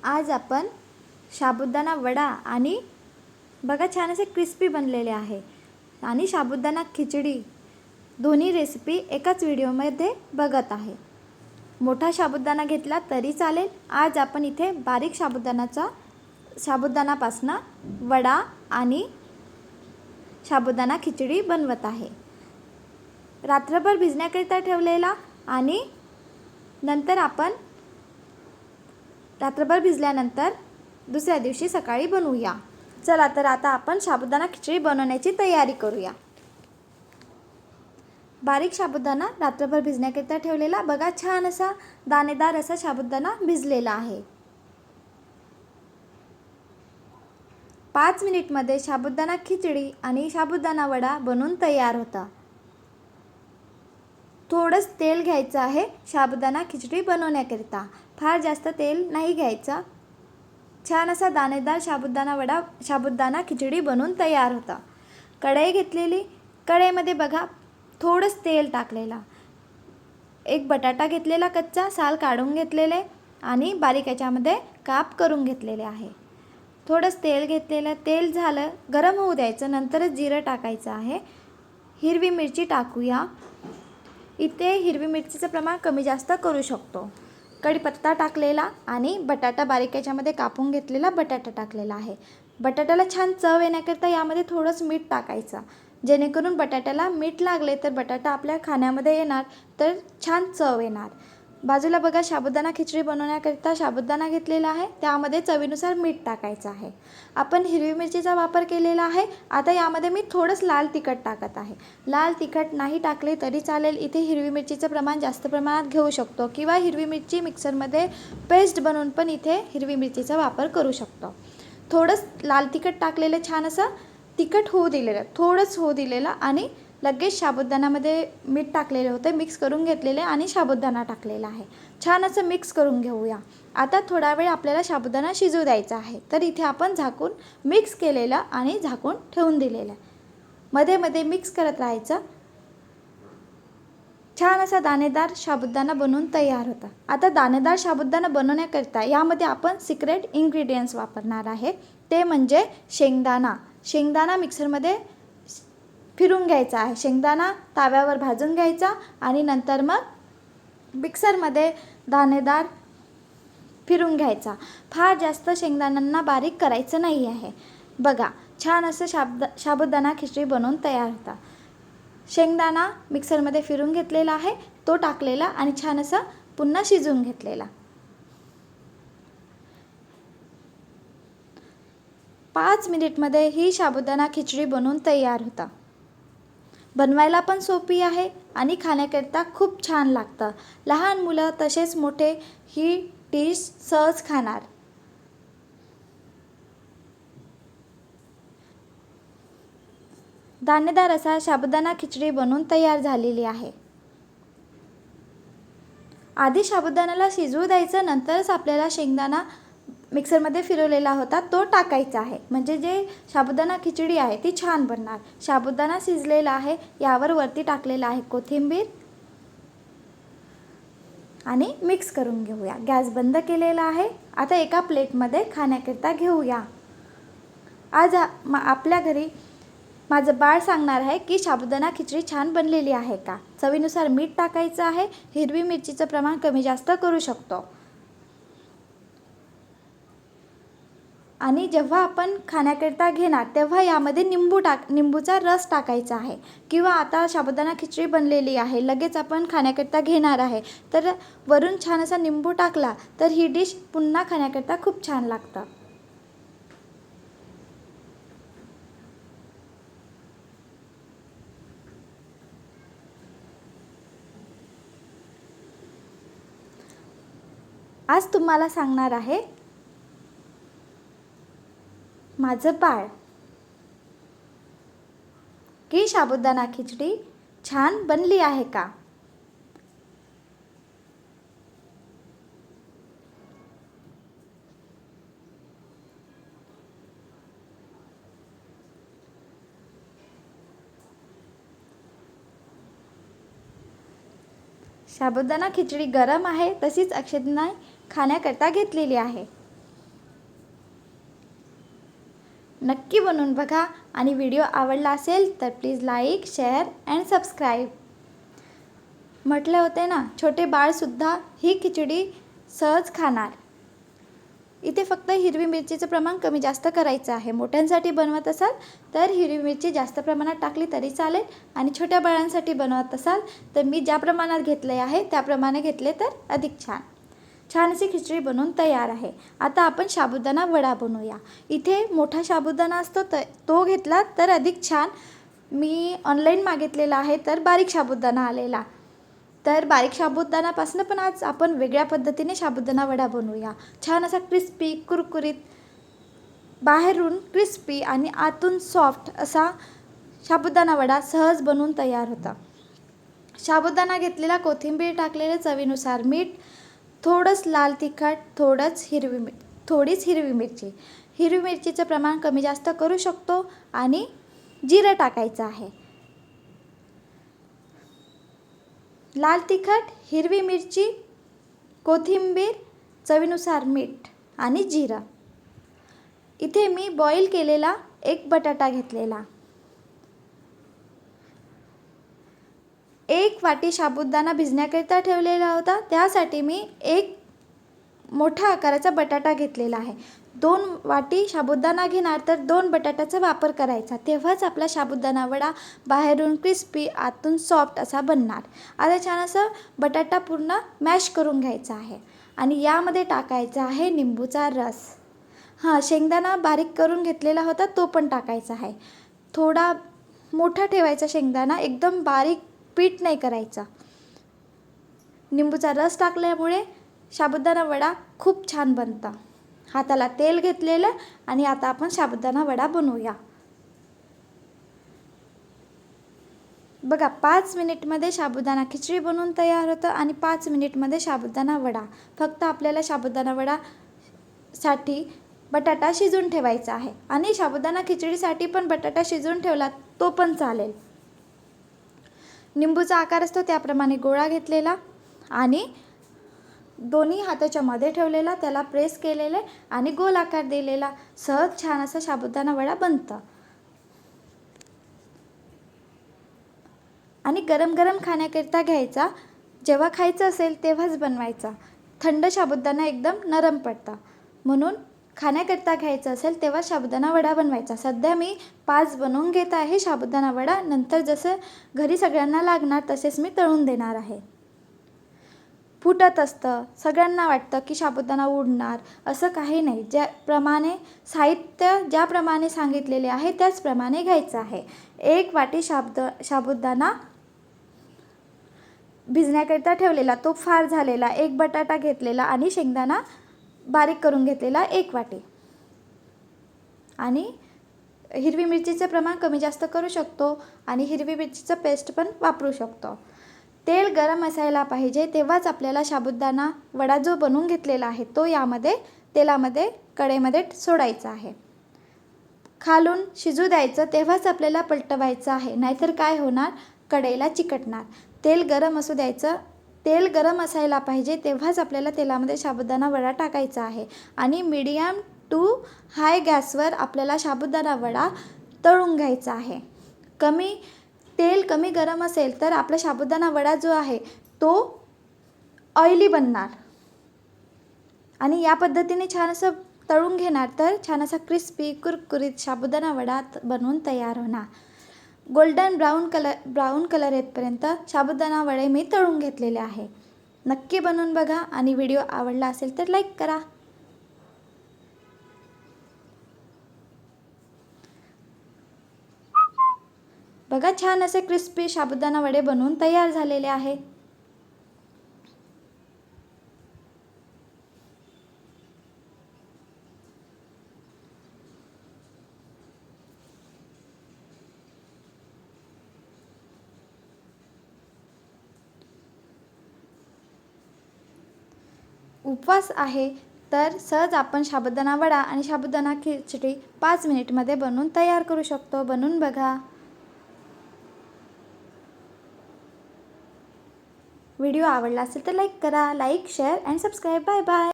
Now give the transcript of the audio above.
आज आपण साबुदाणा वडा आणि बघा छान असे क्रिस्पी बनलेले आहे आणि साबुदाणा खिचडी दोन्ही रेसिपी एकाच व्हिडिओमध्ये बघत आहे। मोठा साबुदाणा घेतला तरी चालेल। आज आपण इथे बारीक साबुदाणापासून वडा आणि साबुदाणा खिचडी बनवत आहे। रात्रभर भिजण्याकरिता ठेवलेला आणि नंतर आपण रात्रभर भिजल्यानंतर दुसऱ्या दिवशी सकाळी बनवूया। चला तर आता आपण साबुदाणा खिचडी बनवण्याची तयारी करूया। बारीक साबुदाणा रात्रभर भिजण्याकरिता ठेवलेला बघा छान असा दाणेदार असा साबुदाणा भिजलेला आहे। 5 मिनिटमध्ये साबुदाणा खिचडी आणि साबुदाणा वडा बनून तयार होता। थोडंच तेल घ्यायचं आहे साबुदाणा खिचडी बनवण्याकरिता, फार जास्त तेल नाही घ्यायचं। छान असा दाणेदार साबुदाणा खिचडी बनून तयार होता। कढई घेतलेली, कढईमध्ये बघा थोडंच तेल टाकलेला, एक बटाटा घेतलेला कच्चा साल काढून घेतलेले आणि बारीक याच्यामध्ये काप करून घेतलेले आहे। थोडंच तेल घेतलेलं, तेल झालं गरम होऊ द्यायचं, नंतरच जिरं टाकायचं आहे। हिरवी मिरची टाकूया, इथे हिरवी मिरचीचं प्रमाण कमी जास्त करू शकतो। कढीपत्ता टाकलेला आणि बटाटा बारीक याच्यामध्ये कापून घेतलेला बटाटा टाकलेला आहे। बटाट्याला छान चव येण्याकरिता यामध्ये थोडंच मीठ टाकायचं, जेणेकरून बटाट्याला मीठ लागले तर बटाटा आपल्या खाण्यामध्ये येणार तर छान चव येणार। बाजूला बघा साबुदाणा खिचडी बनवण्याकरिता साबुदाणा घेतलेला आहे, त्यामध्ये चवीनुसार मीठ टाकायचं आहे। आपण हिरवी मिरचीचा वापर केलेला आहे। आता यामध्ये मी थोडंच लाल तिखट टाकत आहे। लाल तिखट नाही टाकले तरी चालेल, इथे हिरवी मिरचीचं प्रमाण जास्त प्रमाणात घेऊ शकतो किंवा हिरवी मिरची मिक्सरमध्ये पेस्ट बनवून पण इथे हिरवी मिरचीचा वापर करू शकतो। थोडंच लाल तिखट टाकलेलं, छान असं तिखट होऊ दिलेलं, थोडंच होऊ दिलेलं आणि लगेच साबुदाण्यामध्ये मीठ टाकलेले होते, मिक्स करून घेतलेले आणि साबुदाणा टाकलेला आहे। छान असं मिक्स करून घेऊया। आता थोडा वेळ आपल्याला साबुदाणा शिजू द्यायचा आहे, तर इथे आपण झाकून मिक्स केलेलं आणि झाकून ठेवून दिलेलं, मध्ये मध्ये मिक्स करत राहायचं। छान असा दाणेदार साबुदाणा बनवून तयार होता। आता दाणेदार साबुदाणा बनवण्याकरिता यामध्ये आपण सिक्रेट इन्ग्रेडियंट्स वापरणार आहे, ते म्हणजे शेंगदाणा। शेंगदाणा मिक्सरमध्ये फिरून घ्यायचा आहे, शेंगदाणा तव्यावर भाजून घ्यायचा आणि नंतर मग मिक्सरमध्ये दाणेदार फिरून घ्यायचा। फार जास्त शेंगदाण्यांना बारीक करायचं नाही आहे। बघा छान असं साबुदाणा खिचडी बनवून तयार होता। शेंगदाणा मिक्सरमध्ये फिरून घेतलेला आहे, तो टाकलेला आणि छान असं पुन्हा शिजवून घेतलेला। 5 मिनिटमध्ये ही साबुदाणा खिचडी बनवून तयार होता। बनवायला पण सोपी आहे आणि खाण्याकरिता खूप छान लागतं। लहान मुलं तसेच मोठे ही डिश सहज खाणार। दाणेदार असा साबुदाणा खिचडी बनवून तयार झालेली आहे। आधी साबुदाण्याला शिजवू द्यायचं, नंतरच आपल्याला शेंगदाणा मिक्सरमध्ये फिरवलेला होता तो टाकायचा आहे, म्हणजे जे साबुदाणा खिचडी आहे ती छान बनणार। साबुदाणा शिजलेला आहे, यावर वरती टाकलेला आहे कोथिंबीर आणि मिक्स करून घेऊया। गॅस बंद केलेला आहे। आता एका प्लेटमध्ये खाण्याकरिता घेऊया। आज आपल्या घरी माझं बाळ सांगणार आहे की साबुदाणा खिचडी छान बनलेली आहे का। चवीनुसार मीठ टाकायचं आहे, हिरवी मिरचीचं प्रमाण कमी जास्त करू शकतो। आणि जेव्हा आपण खाण्याकरिता घेणार तेव्हा यामध्ये निंबूचा रस टाकायचा आहे, किंवा आता साबुदाणा खिचडी बनलेली आहे लगेच आपण खाण्याकरिता घेणार आहे तर वरून छान असा निंबू टाकला तर ही डिश पुन्हा खाण्याकरिता खूप छान लागतं। आज तुम्हाला सांगणार आहे माझं बाळ की साबुदाणा खिचडी छान बनली आहे का। साबुदाणा खिचडी गरम आहे, तशीच अक्षताने खाण्याकरता घेतलेली आहे। नक्की बनवून बघा आणि व्हिडिओ आवडला असेल तर please like, share and subscribe. म्हटले होते ना, छोटे बाळसुद्धा ही खिचडी सहज खाणार. इथे फक्त हिरवी मिरचीचं प्रमाण कमी जास्त करायचं आहे. मोठ्यांसाठी बनवत असाल तर हिरवी मिरची जास्त प्रमाणात टाकली तरी चालेल आणि छोट्या बाळांसाठी बनवत असाल तर मी ज्या प्रमाणात घेतले आहे त्याप्रमाणे घेतले तर अधिक छान. छान अशी खिचडी बनवून तयार आहे. आता आपण साबुदाणा वडा बनवूया. इथे मोठा साबुदाणा असतो तर तो घेतला तर अधिक छान. मी ऑनलाईन मागितलेला आहे तर बारीक साबुदाणा आलेला. तर बारीक साबुदाणापासून पण आज आपण वेगळ्या पद्धतीने साबुदाणा वडा बनवूया. छान असा क्रिस्पी, कुरकुरीत, बाहेरून क्रिस्पी आणि आतून सॉफ्ट असा साबुदाणा वडा सहज बनवून तयार होता. साबुदाणा घेतलेला, कोथिंबीर टाकलेले, चवीनुसार मीठ, थोडंच लाल तिखट, थोडीच हिरवी मिरची. हिरवी मिरचीचं प्रमाण कमी जास्त करू शकतो आणि जिरं टाकायचं आहे. लाल तिखट, हिरवी मिरची, कोथिंबीर, चवीनुसार मीठ आणि जिरं. इथे मी बॉईल केलेला एक बटाटा घेतलेला. 1 वाटी साबुदाणा भिजण्याकरिता ठेवलेला होता, त्यासाठी मी एक मोठा आकाराचा बटाटा घेतलेला आहे. 2 वाटी साबुदाणा घेणार तर 2 बटाट्याचा वापर करायचा. तेव्हाच आपला साबुदाणा वडा बाहेरून क्रिस्पी, आतून सॉफ्ट असा बनणार. आता छान असं बटाटा पूर्ण मॅश करून घ्यायचा आहे आणि यामध्ये टाकायचा आहे निंबूचा रस. शेंगदाणा बारीक करून घेतलेला होता तो पण टाकायचा आहे. थोडा मोठा ठेवायचा शेंगदाणा, एकदम बारीक पीठ नाही करायचा. निंबूचा रस टाकल्यामुळे साबुदाणा वडा खूप छान बनतं. हाताला तेल घेतलेलं आणि आता आपण साबुदाणा वडा बनवूया. बघा, 5 मिनिटमध्ये साबुदाणा खिचडी बनवून तयार होतं आणि 5 मिनिटमध्ये साबुदाणा वडा. फक्त आपल्याला साबुदाणा वडासाठी बटाटा शिजवून ठेवायचा आहे आणि साबुदाणा खिचडीसाठी पण बटाटा शिजवून ठेवला तो पण चालेल. निंबूचा आकार असतो त्याप्रमाणे गोळा घेतलेला आणि दोन्ही हाताच्या मध्ये ठेवलेला, त्याला प्रेस केलेले आणि गोल आकार दिलेला. सहज छान असा साबुदाणा वडा बनतं आणि गरम गरम खाण्याकरिता घ्यायचा. जेव्हा खायचं असेल तेव्हाच बनवायचा. थंड साबुदाणा एकदम नरम पडतं, म्हणून खाण्याकरिता घ्यायचं असेल तेव्हा साबुदाणा वडा बनवायचा. सध्या मी 5 बनवून घेत आहे साबुदाणा वडा. नंतर जसं घरी सगळ्यांना लागणार तसेच मी तळून देणार आहे. फुटत असतं, सगळ्यांना वाटतं की साबुदाणा उडणार, असं काही नाही. ज्याप्रमाणे साहित्य ज्याप्रमाणे सांगितलेले आहे त्याचप्रमाणे घ्यायचं आहे. 1 वाटी साबुदाणा भिजण्याकरिता ठेवलेला तो फार झालेला, 1 बटाटा घेतलेला आणि शेंगदाणा बारीक करून घेतलेला 1 वाटी. आणि हिरवी मिरचीचं प्रमाण कमी जास्त करू शकतो आणि हिरवी मिरचीचं पेस्ट पण वापरू शकतो. तेल गरम असायला पाहिजे, तेव्हाच आपल्याला साबुदाणा वडा जो बनवून घेतलेला आहे तो यामध्ये तेलामध्ये कढईमध्ये सोडायचा आहे. खालून शिजू द्यायचं, तेव्हाच आपल्याला पलटवायचं आहे, नाहीतर काय होणार, कढईला चिकटणार. तेल गरम असू द्यायचं. तेल गरम असायला पाहिजे, तेव्हाच आपल्याला तेलामध्ये साबुदाणा वडा टाकायचा आहे आणि मीडियम टू हाय गॅसवर आपल्याला साबुदाणा वडा तळून घ्यायचा आहे. तेल कमी गरम असेल तर आपला साबुदाणा वडा जो आहे तो ऑइली बनणार आणि या पद्धतीने छान असं तळून घेणार तर छान असा क्रिस्पी, कुरकुरीत साबुदाणा वडा बनवून तयार होणार. गोल्डन ब्राऊन कलर येतपर्यंत साबुदाणा वडे मी तळून घेतलेले आहे. नक्की बनवून बघा आणि व्हिडिओ आवडला असेल तर लाईक करा. बघा, छान असे क्रिस्पी साबुदाणा वडे बनवून तयार झालेले आहे. उपवास आहे तर सहज आपण साबुदाणा वडा आणि साबुदाणा खिचडी 5 मिनिटमध्ये बनवून तयार करू शकतो. बनवून बघा. व्हिडिओ आवडला असेल तर लाईक करा. Like, share and subscribe. Bye bye.